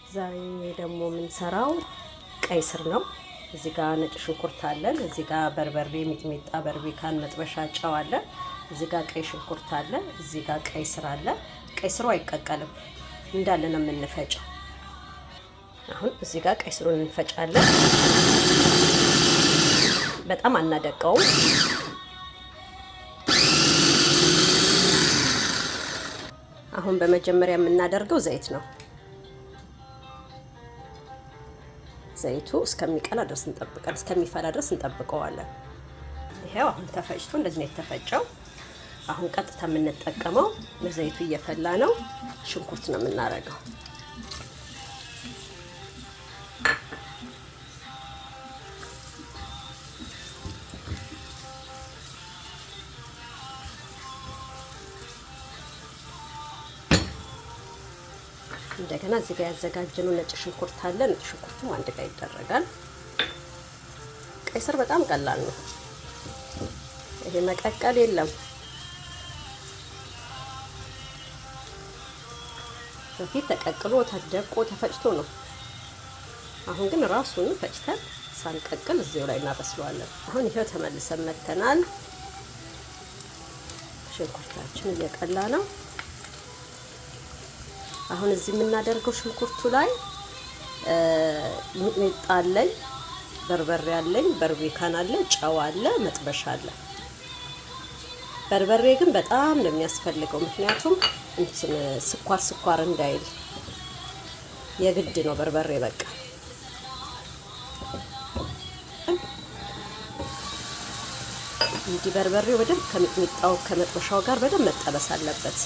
ዛሬ ደግሞ የምንሰራው ቀይ ስር ነው። እዚህ ጋር ነጭ ሽንኩርት አለን። እዚህ ጋር በርበሬ፣ ሚጥሚጣ፣ በርቢካን፣ መጥበሻ፣ ጨው አለ። እዚህ ጋር ቀይ ሽንኩርት አለ። እዚህ ጋር ቀይ ስር አለ። ቀይ ስሩ አይቀቀልም እንዳለ ነው የምንፈጨው። አሁን እዚህ ጋር ቀይ ስሩን እንፈጫለን። በጣም አናደቀውም። አሁን በመጀመሪያ የምናደርገው ዘይት ነው። ዘይቱ እስከሚቀላ ድረስ እንጠብቃለን። እስከሚፈላ ድረስ እንጠብቀዋለን። ይሄው አሁን ተፈጭቶ እንደዚህ ነው የተፈጨው። አሁን ቀጥታ የምንጠቀመው ለዘይቱ እየፈላ ነው። ሽንኩርት ነው የምናደርገው። እንደገና እዚህ ጋር ያዘጋጀነው ነጭ ሽንኩርት አለ። ነጭ ሽንኩርቱም አንድ ጋር ይደረጋል። ቀይ ስር በጣም ቀላል ነው። ይሄ መቀቀል የለም። በፊት ተቀቅሎ ተደቆ ተፈጭቶ ነው። አሁን ግን ራሱን ፈጭተን ሳንቀቅል እዚሁ ላይ እናበስለዋለን። አሁን ይሄው ተመልሰን መተናል። ሽንኩርታችን እየቀላ ነው። አሁን እዚህ የምናደርገው ሽንኩርቱ ላይ ሚጥሚጣ አለኝ፣ በርበሬ አለኝ፣ በርቢካን አለ፣ ጨው አለ፣ መጥበሻ አለ። በርበሬ ግን በጣም ነው የሚያስፈልገው፣ ምክንያቱም እንትን ስኳር እንዳይል የግድ ነው በርበሬ። በቃ እንዲህ በርበሬው በደንብ ከሚጥሚጣው ከመጥበሻው ጋር በደንብ መጠበስ አለበት።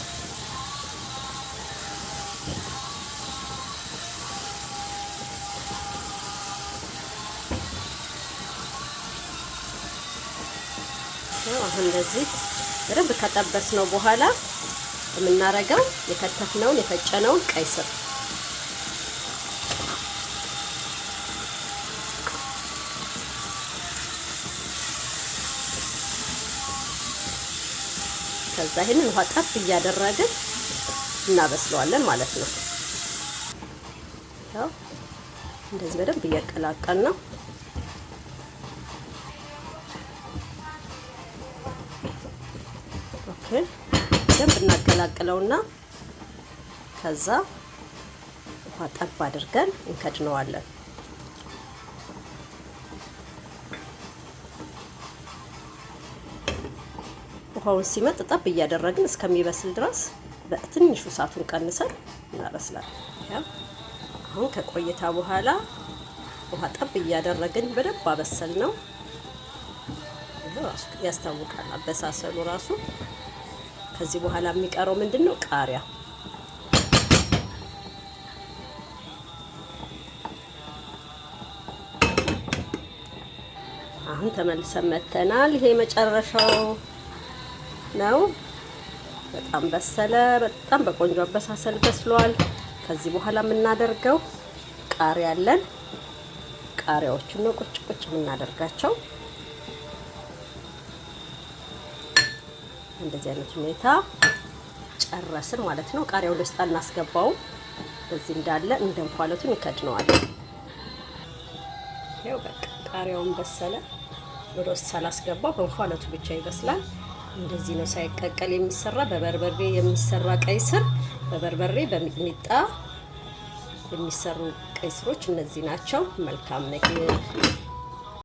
አሁን እንደዚህ በደንብ ከጠበስነው በኋላ የምናረገው የከተፍነውን የፈጨነውን ቀይ ስር ከዛ ይሄንን ውሃ ጠብ እያደረግን እናበስለዋለን ማለት ነው። ያው እንደዚህ በደንብ እያቀላቀል ነው። በደንብ እናቀላቅለውና ከዛ ውሃ ጠብ አድርገን እንከድነዋለን። ውሃውን ሲመጥ ጠብ እያደረግን እስከሚበስል ድረስ በትንሹ እሳቱን ቀንሰን እናበስላለን። አሁን ከቆይታ በኋላ ውሃ ጠብ እያደረግን በደንብ አበሰል ነው። ያስታውቃል አበሳሰሉ ራሱ። ከዚህ በኋላ የሚቀረው ምንድነው? ቃሪያ። አሁን ተመልሰን መተናል። ይሄ መጨረሻው ነው። በጣም በሰለ። በጣም በቆንጆ አበሳሰል በስሏል። ከዚህ በኋላ የምናደርገው ቃሪያ አለን። ቃሪያዎቹን ነው ቁጭ ቁጭ የምናደርጋቸው። እንደዚህ አይነት ሁኔታ ጨረስን ማለት ነው። ቃሪያው ውስጥ አናስገባውም። በዚህ እንዳለ እንደንፋለቱን እንከድነዋለን። ይሄው በቃ ቃሪያውን በሰለ። ወደ ውስጥ ሳላስገባው በእንፋለቱ ብቻ ይበስላል። እንደዚህ ነው ሳይቀቀል የሚሰራ በበርበሬ የሚሰራ ቀይ ስር። በበርበሬ በሚጥሚጣ የሚሰሩ ቀይ ስሮች እነዚህ ናቸው። መልካም ምግብ።